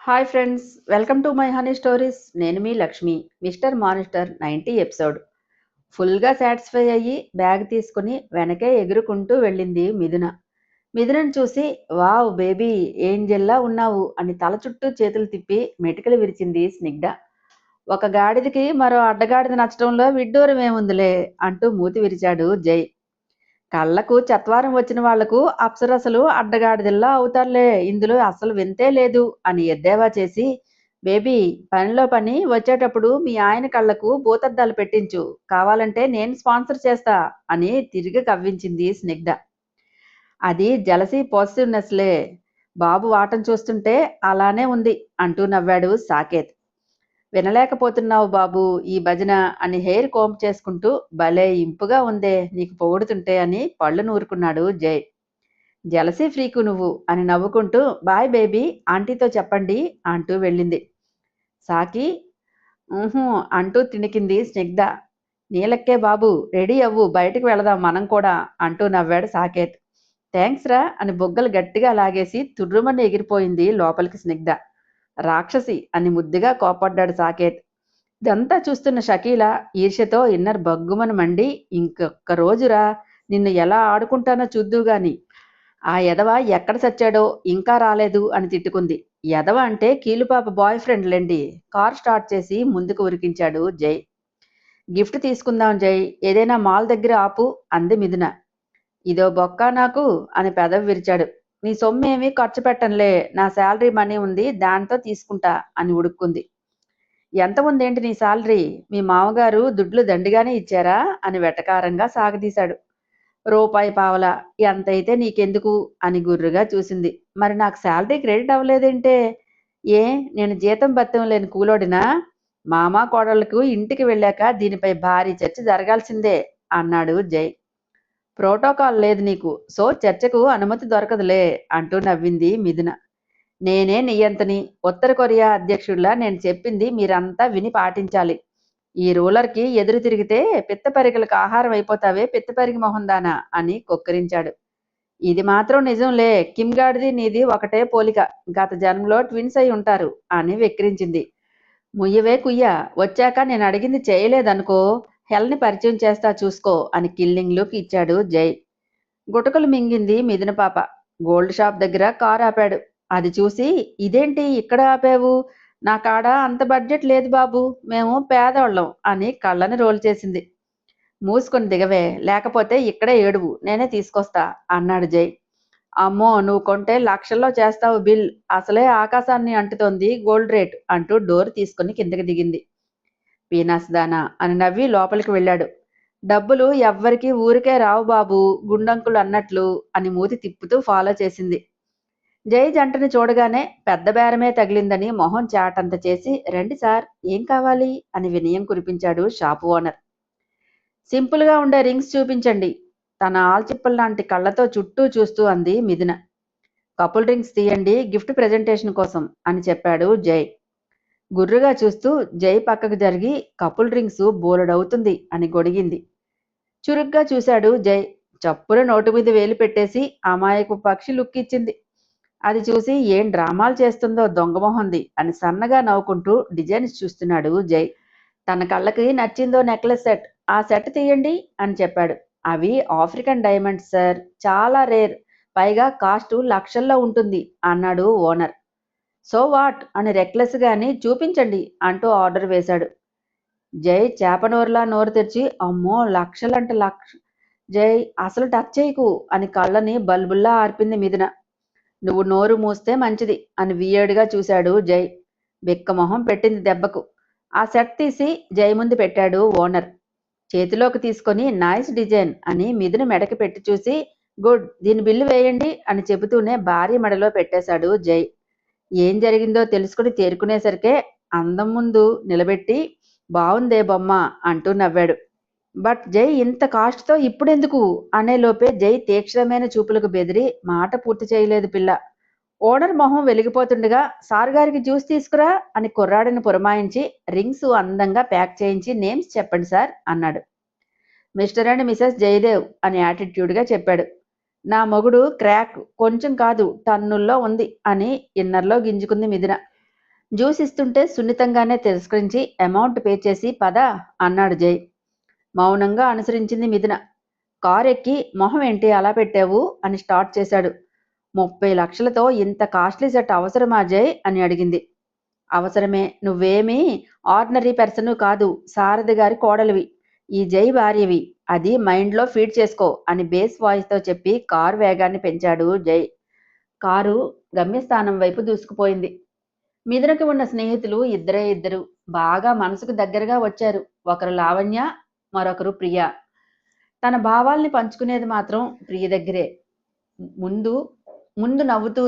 Hi friends, welcome to my Honey Stories. నేను మీ Lakshmi. Mister monster 90 episode. ఫుల్గా satisfy అయ్యి బ్యాగ్ తీసుకుని వెనకే ఎగురుకుంటూ వెళ్ళింది మిథున. మిథునను చూసి వావ్ బేబీ ఏంజెల్లా ఉన్నావు అని తల చుట్టూ చేతులు తిప్పి మెటికలు విరిచింది స్నిగ్ధ. ఒక గాడిదకి మరో అడ్డగాడిద నచ్చడంలో విడ్డూరం ఏముందిలే అంటూ మూతి విరిచాడు జై. కళ్ళకు చత్వారం వచ్చిన వాళ్లకు అప్సరసలు అడ్డగాడిదల్లా అవుతారులే, ఇందులో అసలు వింతే లేదు అని ఎద్దేవా చేసి, బేబీ పనిలో పని వచ్చేటప్పుడు మీ ఆయన కళ్ళకు భూతద్దాలు పెట్టించు, కావాలంటే నేను స్పాన్సర్ చేస్తా అని తిరిగి కవ్వించింది స్నిగ్ధ. అది జలసీ పాజిటివ్నెస్లే, బాబు వాటం చూస్తుంటే అలానే ఉంది అంటూ నవ్వాడు సాకేత్. వినలేకపోతున్నావు బాబు ఈ భజన అని హెయిర్ కోంప్ చేసుకుంటూ, భలే ఇంపుగా ఉందే నీకు పొగుడుతుంటే అని పళ్ళు నూరుకున్నాడు జై. జలసీ ఫ్రీకు నువ్వు అని నవ్వుకుంటూ బాయ్ బేబీ ఆంటీతో చెప్పండి అంటూ వెళ్ళింది. సాకి ఊహూ అంటూ తిణికింది స్నిగ్ధ. నీలక్కే బాబు రెడీ అవ్వు, బయటికి వెళదాం మనం కూడా అంటూ నవ్వాడు సాకేత్. థ్యాంక్స్ రా అని బొగ్గలు గట్టిగా లాగేసి తుర్రుమని ఎగిరిపోయింది లోపలికి స్నిగ్ధ. రాక్షసి అని ముద్దుగా కోపడ్డాడు సాకేత్. ఇదంతా చూస్తున్న షకీల ఈర్ష్యతో ఇన్నర్ బగ్గుమని మండి, ఇంకొక్క రోజురా నిన్ను ఎలా ఆడుకుంటానో చూద్దువుగాని, ఆ ఎదవ ఎక్కడ చచ్చాడో ఇంకా రాలేదు అని తిట్టుకుంది. ఎదవ అంటే కీలుపాప బాయ్ ఫ్రెండ్ లేండి. కార్ స్టార్ట్ చేసి ముందుకు ఉరికించాడు జై. గిఫ్ట్ తీసుకుందాం జై, ఏదైనా మాల్ దగ్గర ఆపు అంది మిథున. ఇదో బొక్క నాకు అని పెదవి విరిచాడు. నీ సొమ్మేమీ ఖర్చు పెట్టనులే, నా శాలరీ మనీ ఉంది దాంతో తీసుకుంటా అని ఉడుక్కుంది. ఎంత ఉందేంటి నీ శాలరీ, మీ మామగారు దుడ్లు దండిగానే ఇచ్చారా అని వెటకారంగా సాగదీశాడు. రూపాయి పావలా, ఎంతైతే నీకెందుకు అని గుర్రుగా చూసింది. మరి నాకు శాలరీ క్రెడిట్ అవ్వలేదేంటే? ఏ నేను జీతం బత్తం లేని కూలోడినా? మామ కోడళ్లకు ఇంటికి వెళ్ళాక దీనిపై భారీ చర్చ జరగాల్సిందే అన్నాడు జై. ప్రోటోకాల్ లేదు నీకు, సో చర్చకు అనుమతి దొరకదులే అంటూ నవ్వింది మిథున. నేనే నియంతని, ఉత్తర కొరియా అధ్యక్షుడిలా నేను చెప్పింది మీరంతా విని పాటించాలి. ఈ రూలర్కి ఎదురు తిరిగితే పిత్తపరికలకు ఆహారం అయిపోతావే పిత్తపరికి మొహందానా అని కొక్కిరించాడు. ఇది మాత్రం నిజంలే, కిమ్గాడిది నీది ఒకటే పోలిక, గత జన్మలో ట్విన్స్ అయి ఉంటారు అని వెక్కిరించింది. ముయ్యవే కుయ్య, వచ్చాక నేను అడిగింది చేయలేదనుకో, హెల్ని పరిచయం చేస్తా చూసుకో అని కిల్లింగ్ లుక్ ఇచ్చాడు జై. గుటకలు మింగింది మిథున పాప. గోల్డ్ షాప్ దగ్గర కారు ఆపాడు. అది చూసి ఇదేంటి ఇక్కడ ఆపావు, నా కాడ అంత బడ్జెట్ లేదు బాబు, మేము పేదవాళ్ళం అని కళ్ళని రోల్ చేసింది. మూసుకొని దిగవే, లేకపోతే ఇక్కడే ఏడువు, నేనే తీసుకొస్తా అన్నాడు జై. అమ్మో నువ్వు కొంటే లక్షల్లో చేస్తావు బిల్, అసలే ఆకాశాన్ని అంటుతోంది గోల్డ్ రేట్ అంటూ డోర్ తీసుకుని కిందకి దిగింది. పీనాస్ దానా అని నవ్వి లోపలికి వెళ్ళాడు. డబ్బులు ఎవ్వరికీ ఊరికే రావు బాబు, గుండంకులు అన్నట్లు అని మూతి తిప్పుతూ ఫాలో చేసింది. జై జంటని చూడగానే పెద్ద బేరమే తగిలిందని మొహం చాటంత చేసి, రండి సార్ ఏం కావాలి అని వినయం కురిపించాడు షాపు ఓనర్. సింపుల్గా ఉండే రింగ్స్ చూపించండి తన ఆల్చిప్పల్లాంటి కళ్ళతో చుట్టూ చూస్తూ అంది మిథున. కపుల్ రింగ్స్ తీయండి గిఫ్ట్ ప్రెజెంటేషన్ కోసం అని చెప్పాడు జై. గుర్రుగా చూస్తూ జై పక్కకు జరిగి, కపుల్ రింగ్స్ బోలెడవుతుంది అని గొడిగింది. చురుగ్గా చూశాడు జై. చప్పున నోటు మీద వేలు పెట్టేసి అమాయకు పక్షి లుక్ ఇచ్చింది. అది చూసి ఏం డ్రామాలు చేస్తుందో దొంగమొహంది అని సన్నగా నవ్వుకుంటూ డిజైన్స్ చూస్తున్నాడు జై. తన కళ్ళకి నచ్చిందో నెక్లెస్ సెట్, ఆ సెట్ తీయండి అని చెప్పాడు. అవి ఆఫ్రికన్ డైమండ్స్ సార్, చాలా రేర్, పైగా కాస్ట్ లక్షల్లో ఉంటుంది అన్నాడు ఓనర్. సో వాట్ అని రెక్లెస్ గాని చూపించండి అంటూ ఆర్డర్ వేశాడు. జై చేపనోరులా నోరు తెరిచి, అమ్మో లక్షలంటే లక్ష, జై అసలు టచ్ చేయకు అని కళ్ళని బల్బుల్లా ఆర్పింది మిథున. నువ్వు నోరు మూస్తే మంచిది అని వియేడుగా చూశాడు జై. బిక్కమొహం పెట్టింది దెబ్బకు. ఆ సెట్ తీసి జై ముందు పెట్టాడు ఓనర్. చేతిలోకి తీసుకొని నైస్ డిజైన్ అని మిథున మెడకి పెట్టి చూసి, గుడ్, దీని బిల్లు వేయండి అని చెబుతూనే భారీ మెడలో పెట్టేశాడు జై. ఏం జరిగిందో తెలుసుకుని తేరుకునేసరికే అందం ముందు నిలబెట్టి, బావుందే బొమ్మ అంటూ నవ్వాడు. బట్ జై ఇంత కాస్ట్తో ఇప్పుడెందుకు అనేలోపే జై తీక్షణమైన చూపులకు బెదిరి మాట పూర్తి చేయలేదు పిల్ల. ఓనర్ మొహం వెలిగిపోతుండగా, సార్ గారికి జ్యూస్ తీసుకురా అని కుర్రాడిని పురమాయించి రింగ్స్ అందంగా ప్యాక్ చేయించి నేమ్స్ చెప్పండి సార్ అన్నాడు. మిస్టర్ అండ్ మిసెస్ జయదేవ్ అని యాటిట్యూడ్గా చెప్పాడు. నా మొగుడు క్రాక్ కొంచెం కాదు టన్నుల్లో ఉంది అని ఇన్నర్లో గింజుకుంది మిథున. జ్యూస్ ఇస్తుంటే సున్నితంగానే తిరస్కరించి అమౌంట్ పే చేసి పద అన్నాడు జై. మౌనంగా అనుసరించింది మిథున. కారు ఎక్కి మొహం ఏంటి అలా పెట్టావు అని స్టార్ట్ చేశాడు. 30 లక్షలతో ఇంత కాస్ట్లీ సెట్ అవసరమా జై అని అడిగింది. అవసరమే. నువ్వేమీ ఆర్డినరీ పర్సన్ కాదు, సారథి గారి కోడలివి, ఈ జై భార్యవి. అది మైండ్లో ఫీడ్ చేసుకో అని బేస్ వాయిస్తో చెప్పి కారు వేగాన్ని పెంచాడు జై. కారు గమ్యస్థానం వైపు దూసుకుపోయింది. మిథునకి ఉన్న స్నేహితులు ఇద్దరే ఇద్దరు. బాగా మనసుకు దగ్గరగా వచ్చారు. ఒకరు లావణ్య, మరొకరు ప్రియ. తన భావాల్ని పంచుకునేది మాత్రం ప్రియ దగ్గరే. ముందు ముందు నవ్వుతూ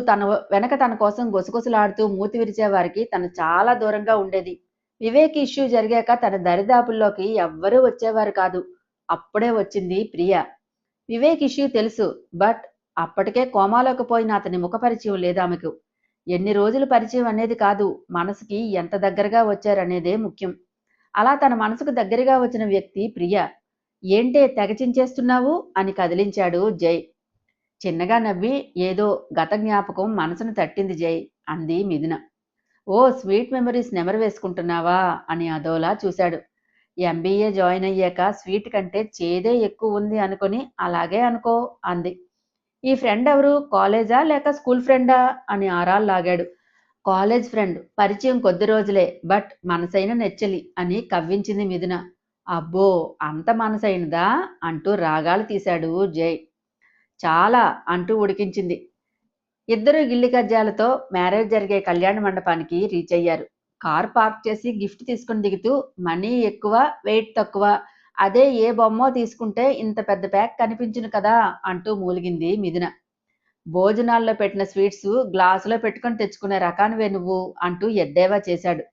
వెనక తన కోసం గుసగుసలాడుతూ మూతి విరిచే వారికి తను చాలా దూరంగా ఉండేది. వివేక్ ఇష్యూ జరిగాక తన దరిదాపుల్లోకి ఎవ్వరూ వచ్చేవారు కాదు. అప్పుడే వచ్చింది ప్రియ. వివేక్ ఇష్యూ తెలుసు. బట్ అప్పటికే కోమాలోకి పోయిన అతని ముఖ పరిచయం లేదామెకు. ఎన్ని రోజులు పరిచయం అనేది కాదు, మనసుకి ఎంత దగ్గరగా వచ్చారనేదే ముఖ్యం. అలా తన మనసుకు దగ్గరగా వచ్చిన వ్యక్తి ప్రియ. ఏంటే తెగచించేస్తున్నావు అని కదిలించాడు జై. చిన్నగా నవ్వి ఏదో గత జ్ఞాపకం మనసును తట్టింది జై అంది మిథున. ఓ స్వీట్ మెమరీస్ నెమరు వేసుకుంటున్నావా అని అదోలా చూశాడు. ఎంబీఏ జాయిన్ అయ్యాక స్వీట్ కంటే చేదే ఎక్కువ ఉంది అనుకొని అలాగే అనుకో అంది. ఈ ఫ్రెండ్ ఎవరు, కాలేజా లేక స్కూల్ ఫ్రెండా అని ఆరాలు లాగాడు. కాలేజ్ ఫ్రెండ్, పరిచయం కొద్ది రోజులే, బట్ మనసైన నెచ్చలి అని కవ్వించింది మిథున. అబ్బో అంత మనసైనదా అంటూ రాగాలు తీశాడు జై. చాలా అంటూ ఉడికించింది. ఇద్దరు గిల్లి కజ్జాలతో మ్యారేజ్ జరిగే కళ్యాణ మండపానికి రీచ్ అయ్యారు. కార్ పార్క్ చేసి గిఫ్ట్ తీసుకుని దిగుతూ మనీ ఎక్కువ, వెయిట్ తక్కువ, అదే ఏ బొమ్మో తీసుకుంటే ఇంత పెద్ద ప్యాక్ కనిపించును కదా అంటూ మూలిగింది మిథున. భోజనాల్లో పెట్టిన స్వీట్స్ గ్లాసులో పెట్టుకొని తెచ్చుకునే రకానివే నువ్వు అంటూ ఎద్దేవా చేశాడు.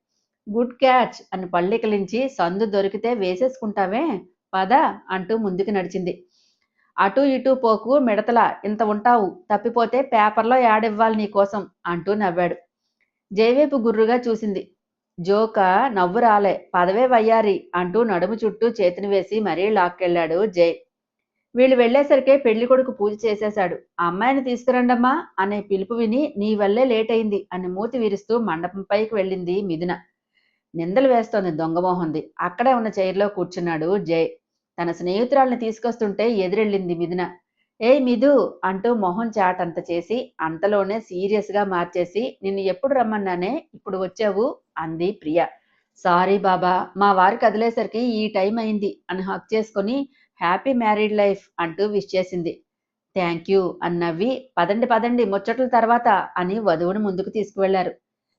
గుడ్ క్యాచ్ అని పళ్ళికలించి సందు దొరికితే వేసేసుకుంటావే, పద అంటూ ముందుకు నడిచింది. అటూ ఇటూ పోకు మిడతలా, ఇంత ఉంటావు, తప్పిపోతే పేపర్లో యాడ్ ఇవ్వాలి నీకోసం అంటూ నవ్వాడు. జయవేపు గుర్రుగా చూసింది. జోక నవ్వు రాలే. పదవే వయ్యారి అంటూ నడుము చుట్టూ చేతిని వేసి మరీ లాక్కెళ్ళాడు జై. వీళ్ళు వెళ్లేసరికే పెళ్లి కొడుకు పూజ చేసేశాడు. అమ్మాయిని తీసుకురండమ్మా అనే పిలుపు విని నీ వల్లే లేట్ అయింది అని మూతి విరుస్తూ మండపం పైకి వెళ్ళింది మిథున. నిందలు వేస్తోంది దొంగమోహంది. అక్కడే ఉన్న చైర్లో కూర్చున్నాడు జై. తన స్నేహితురాల్ని తీసుకొస్తుంటే ఎదురెళ్ళింది మిథున. ఏయ్ మిథు అంటూ మొహం చాటంత చేసి అంతలోనే సీరియస్గా మార్చేసి నిన్ను ఎప్పుడు రమ్మన్నానే, ఇప్పుడు వచ్చావు అంది ప్రియ. సారీ బాబా, మా వారు కదిలేసరికి ఈ టైం అయింది అని హక్ చేసుకుని హ్యాపీ మ్యారీడ్ లైఫ్ అంటూ విష్ చేసింది. థ్యాంక్ యూ అని నవ్వి పదండి పదండి ముచ్చట్ల తర్వాత అని వధువును ముందుకు తీసుకువెళ్లారు.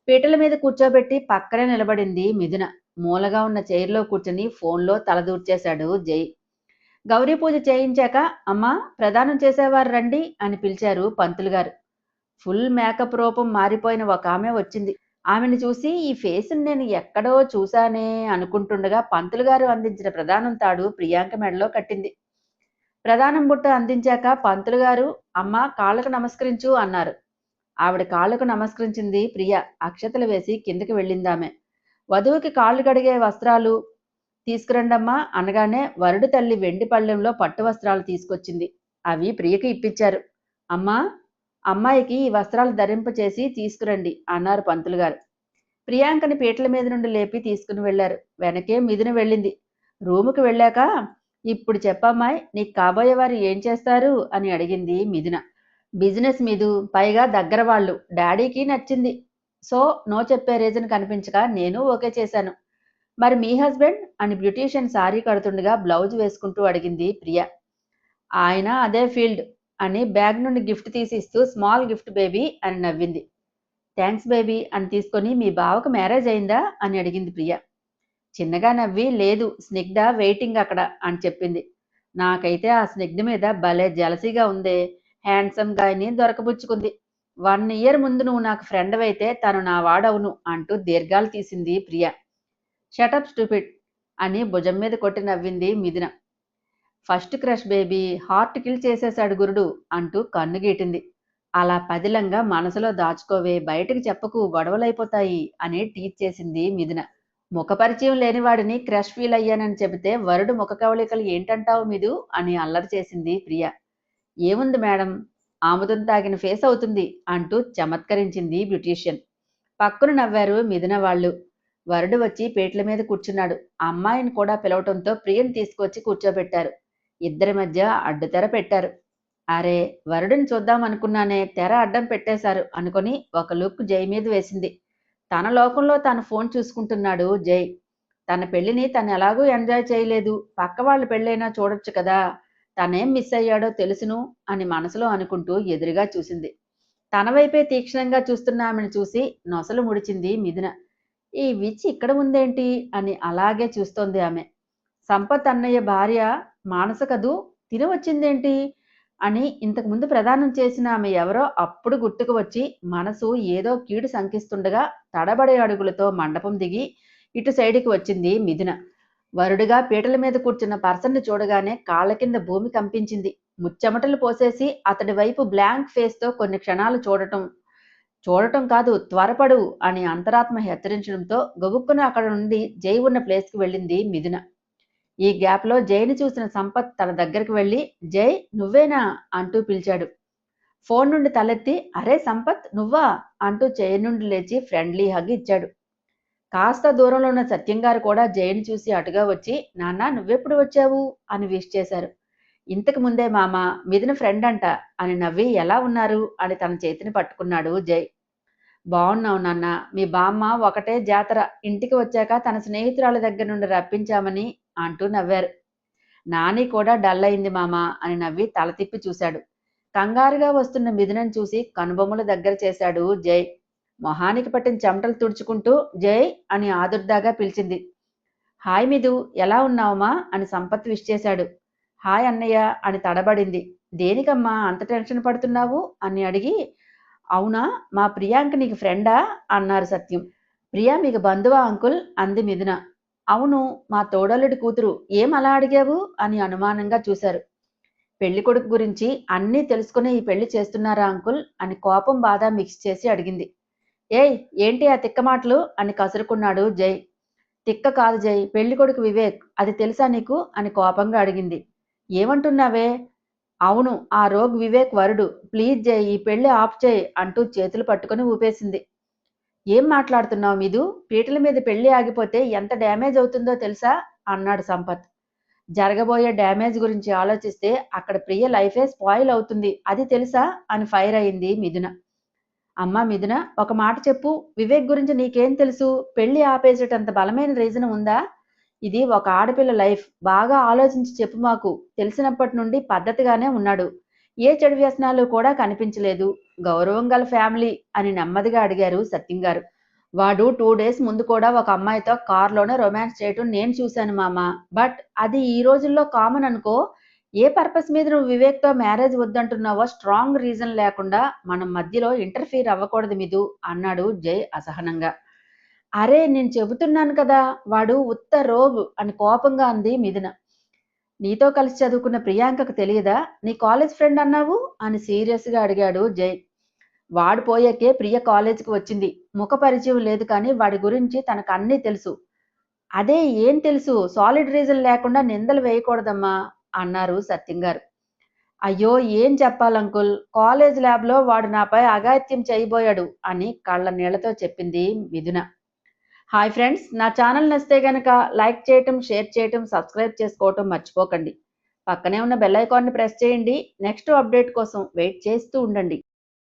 పీటల మీద కూర్చోబెట్టి పక్కనే నిలబడింది మిథున. మూలగా ఉన్న చైర్లో కూర్చుని ఫోన్లో తలదూర్చేశాడు జై. గౌరీ పూజ చేయించాక అమ్మా ప్రదానం చేసేవారు రండి అని పిలిచారు పంతులు గారు. ఫుల్ మేకప్ రూపం మారిపోయిన ఒక ఆమె వచ్చింది. ఆమెను చూసి ఈ ఫేస్ని నేను ఎక్కడో చూశానే అనుకుంటుండగా పంతులు గారు అందించిన ప్రదానం తాడు ప్రియాంక మెడలో కట్టింది. ప్రదానం బుట్ట అందించాక పంతులు గారు అమ్మ కాళ్ళకు నమస్కరించు అన్నారు. ఆవిడ కాళ్లకు నమస్కరించింది ప్రియ. అక్షతలు వేసి కిందకి వెళ్ళిందామె. వధువుకి కాళ్ళు కడిగే వస్త్రాలు తీసుకురండమ్మా అనగానే వరుడు తల్లి వెండి పళ్ళెంలో పట్టు వస్త్రాలు తీసుకొచ్చింది. అవి ప్రియకి ఇప్పించారు. అమ్మా అమ్మాయికి ఈ వస్త్రాలు ధరింపచేసి తీసుకురండి అన్నారు పంతులు గారు. ప్రియాంకని పీటల మీద నుండి లేపి తీసుకుని వెళ్లారు. వెనకే మిథున వెళ్ళింది. రూముకి వెళ్ళాక ఇప్పుడు చెప్పమ్మాయి, నీకు కాబోయే వారు ఏం చేస్తారు అని అడిగింది మిథున. బిజినెస్ మీదు, పైగా దగ్గర వాళ్ళు, డాడీకి నచ్చింది. సో నో చెప్పే రీజన్ కనిపించక నేను ఓకే చేశాను. మరి మీ హస్బెండ్ అని బ్యూటీషియన్ సారీ కడుతుండగా బ్లౌజ్ వేసుకుంటూ అడిగింది ప్రియ. ఆయన అదే ఫీల్డ్ అని బ్యాగ్ నుండి గిఫ్ట్ తీసి ఇస్తూ స్మాల్ గిఫ్ట్ బేబీ అని నవ్వింది. థ్యాంక్స్ బేబీ అని తీసుకొని మీ బావకు మ్యారేజ్ అయిందా అని అడిగింది ప్రియ. చిన్నగా నవ్వి లేదు స్నిగ్ధ వెయిటింగ్ అక్కడ అని చెప్పింది. నాకైతే ఆ స్నిగ్ధ మీద భలే జలసీగా ఉందే, హ్యాండ్సమ్ గాయని దొరకబుచ్చుకుంది. 1 ఇయర్ ముందు నువ్వు నాకు ఫ్రెండ్ అయితే తను నా వాడవును అంటూ దీర్ఘాలు తీసింది ప్రియ. షటప్ స్టూపిడ్ అని భుజం మీద కొట్టి నవ్వింది మిథున. First crush baby, heart kill చేసేశాడు గురుడు అంటూ కన్ను గీటింది. అలా పదిలంగా మనసులో దాచుకోవే, బయటకు చెప్పకు, గొడవలైపోతాయి అని టీచ్ చేసింది మిథున. ముఖపరిచయం లేనివాడిని క్రష్ ఫీల్ అయ్యానని చెబితే వరుడు ముఖ కవళికలు ఏంటంటావు మిథు అని అల్లరి చేసింది ప్రియ. ఏముంది మేడం, ఆముదం తాగిన ఫేస్ అవుతుంది అంటూ చమత్కరించింది బ్యూటీషియన్. పక్కున నవ్వారు మిథున వాళ్ళు. వరుడు వచ్చి పీటల మీద కూర్చున్నాడు. అమ్మాయిని కూడా పిలవటంతో ప్రియని తీసుకొచ్చి కూర్చోబెట్టారు. ఇద్దరి మధ్య అడ్డుతెర పెట్టారు. అరే, వరుడిని చూద్దామనుకున్నానే, తెర అడ్డం పెట్టేశారు అనుకుని ఒక లుక్ జై మీద వేసింది. తన లోకంలో తాను ఫోన్ చూసుకుంటున్నాడు జై. తన పెళ్లిని తను ఎలాగూ ఎంజాయ్ చేయలేదు, పక్క వాళ్ళ పెళ్ళైనా చూడొచ్చు కదా, తనేం మిస్ అయ్యాడో తెలుసును అని మనసులో అనుకుంటూ ఎదురుగా చూసింది. తన వైపే తీక్షణంగా చూస్తున్న ఆమెను చూసి నొసలు ముడిచింది మిథున. ఈ విచ్ ఇక్కడ ఉందేంటి అని అలాగే చూస్తోంది ఆమె. సంపత్ అన్నయ్య భార్య మానస కదూ, తిని వచ్చిందేంటి అని ఇంతకుముందు ప్రదానం చేసిన ఆమె ఎవరో అప్పుడు గుర్తుకు వచ్చి మనసు ఏదో కీడు శంకిస్తుండగా తడబడే అడుగులతో మండపం దిగి ఇటు సైడుకి వచ్చింది మిథున. వరుడుగా పీటల మీద కూర్చున్న పర్సన్ని చూడగానే కాళ్ల కింద భూమి కంపించింది. ముచ్చెమటలు పోసేసి అతడి వైపు బ్లాంక్ ఫేస్తో కొన్ని క్షణాలు చూడటం కాదు, త్వరపడు అని అంతరాత్మ హెచ్చరించడంతో గబుక్కున అక్కడ నుండి జై ఉన్న ప్లేస్కి వెళ్ళింది మిథున. ఈ గ్యాప్లో జైని చూసిన సంపత్ తన దగ్గరికి వెళ్ళి, జై నువ్వేనా అంటూ పిలిచాడు. ఫోన్ నుండి తలెత్తి, అరే సంపత్ నువ్వా అంటూ చేయి నుండి లేచి ఫ్రెండ్లీ హగ్ ఇచ్చాడు. కాస్త దూరంలో ఉన్న సత్యంగారు కూడా జైని చూసి అటుగా వచ్చి, నాన్న నువ్వెప్పుడు వచ్చావు అని విష్ చేశారు. ఇంతకు ముందే మామ, మిథున ఫ్రెండ్ అంట అని నవ్వి, ఎలా ఉన్నారు అని తన చేతిని పట్టుకున్నాడు జై. బాగున్నావు నాన్న, మీ బామ్మ ఒకటే జాతర, ఇంటికి వచ్చాక తన స్నేహితురాల దగ్గర నుండి రప్పించామని అంటూ నవ్వారు. నాని కూడా డల్ అయింది మామ అని నవ్వి తల తిప్పి చూశాడు. కంగారుగా వస్తున్న మిథునను చూసి కనుబొమ్మల దగ్గర చేశాడు జై. మొహానికి పట్టిన చెమటలు తుడుచుకుంటూ జై అని ఆదుర్దాగా పిలిచింది. హాయ్ మిథు, ఎలా ఉన్నావమ్మా అని సంపత్ విష్ చేశాడు. హాయ్ అన్నయ్య అని తడబడింది. దేనికమ్మా అంత టెన్షన్ పడుతున్నావు అని అడిగి, అవునా మా ప్రియాంక నీకు ఫ్రెండా అన్నారు సత్యం. ప్రియా మీకు బంధువా అంకుల్ అంది మిథున. అవును, మా తోడల్లుడి కూతురు, ఏం అలా అడిగావు అని అనుమానంగా చూశారు. పెళ్లి కొడుకు గురించి అన్నీ తెలుసుకుని ఈ పెళ్లి చేస్తున్నారా అంకుల్ అని కోపం బాధ మిక్స్ చేసి అడిగింది. ఏయ్ ఏంటి ఆ తిక్క మాటలు అని కసురుకున్నాడు జై. తిక్క కాదు జై, పెళ్లి కొడుకు వివేక్, అది తెలుసా నీకు అని కోపంగా అడిగింది. ఏమంటున్నావే? అవును, ఆ రోగ్ వివేక్ వరుడు, ప్లీజ్ జై ఈ పెళ్లి ఆఫ్ చేయి అంటూ చేతులు పట్టుకుని ఊపేసింది. ఏం మాట్లాడుతున్నావు మీదు, పీటల మీద పెళ్లి ఆగిపోతే ఎంత డ్యామేజ్ అవుతుందో తెలుసా అన్నాడు సంపత్. జరగబోయే డ్యామేజ్ గురించి ఆలోచిస్తే అక్కడ ప్రియ లైఫే స్పాయిల్ అవుతుంది, అది తెలుసా అని ఫైర్ అయింది మిథున. అమ్మా మిథున, ఒక మాట చెప్పు, వివేక్ గురించి నీకేం తెలుసు? పెళ్లి ఆపేసేటంత బలమైన రీజన్ ఉందా? ఇది ఒక ఆడపిల్ల లైఫ్, బాగా ఆలోచించి చెప్పు మాకు. తెలిసినప్పటి నుండి పద్ధతిగానే ఉన్నాడు, ఏ చెడు వ్యసనాలు కూడా కనిపించలేదు, గౌరవం గల ఫ్యామిలీ అని నెమ్మదిగా అడిగారు సత్యంగారు. వాడు 2 days ముందు కూడా ఒక అమ్మాయితో కార్లోనే రొమాన్స్ చేయటం నేను చూశాను మామ, బట్ అది ఈ రోజుల్లో కామన్ అనుకో. ఏ పర్పస్ మీద నువ్వు వివేక్తో మ్యారేజ్ వద్దంటున్నావో స్ట్రాంగ్ రీజన్ లేకుండా మనం మధ్యలో ఇంటర్ఫీర్ అవ్వకూడదు మిదు అన్నాడు జై అసహనంగా. అరే నేను చెబుతున్నాను కదా, వాడు ఉత్త రోగ్ అని కోపంగా అంది మిథున. నీతో కలిసి చదువుకున్న ప్రియాంకకు తెలియదా? నీ కాలేజ్ ఫ్రెండ్ అన్నావు అని సీరియస్గా అడిగాడు జై. వాడు పోయాకే ప్రియ కాలేజీకి వచ్చింది, ముఖ పరిచయం లేదు కానీ వాడి గురించి తనకు అన్నీ తెలుసు. అదే ఏం తెలుసు, సాలిడ్ రీజన్ లేకుండా నిందలు వేయకూడదమ్మా అన్నారు సత్యంగారు. అయ్యో ఏం చెప్పాలంకుల్, కాలేజ్ ల్యాబ్లో వాడు నాపై అఘాయిత్యం చేయబోయాడు అని కళ్ళ నీళ్లతో చెప్పింది మిథున. హాయ్ ఫ్రెండ్స్, నా ఛానల్ నచ్చితే గనక లైక్ చేయటం, షేర్ చేయటం, సబ్స్క్రైబ్ చేసుకోవటం మర్చిపోకండి. పక్కనే ఉన్న బెల్ ఐకాన్ని ప్రెస్ చేయండి. నెక్స్ట్ అప్డేట్ కోసం వెయిట్ చేస్తూ ఉండండి.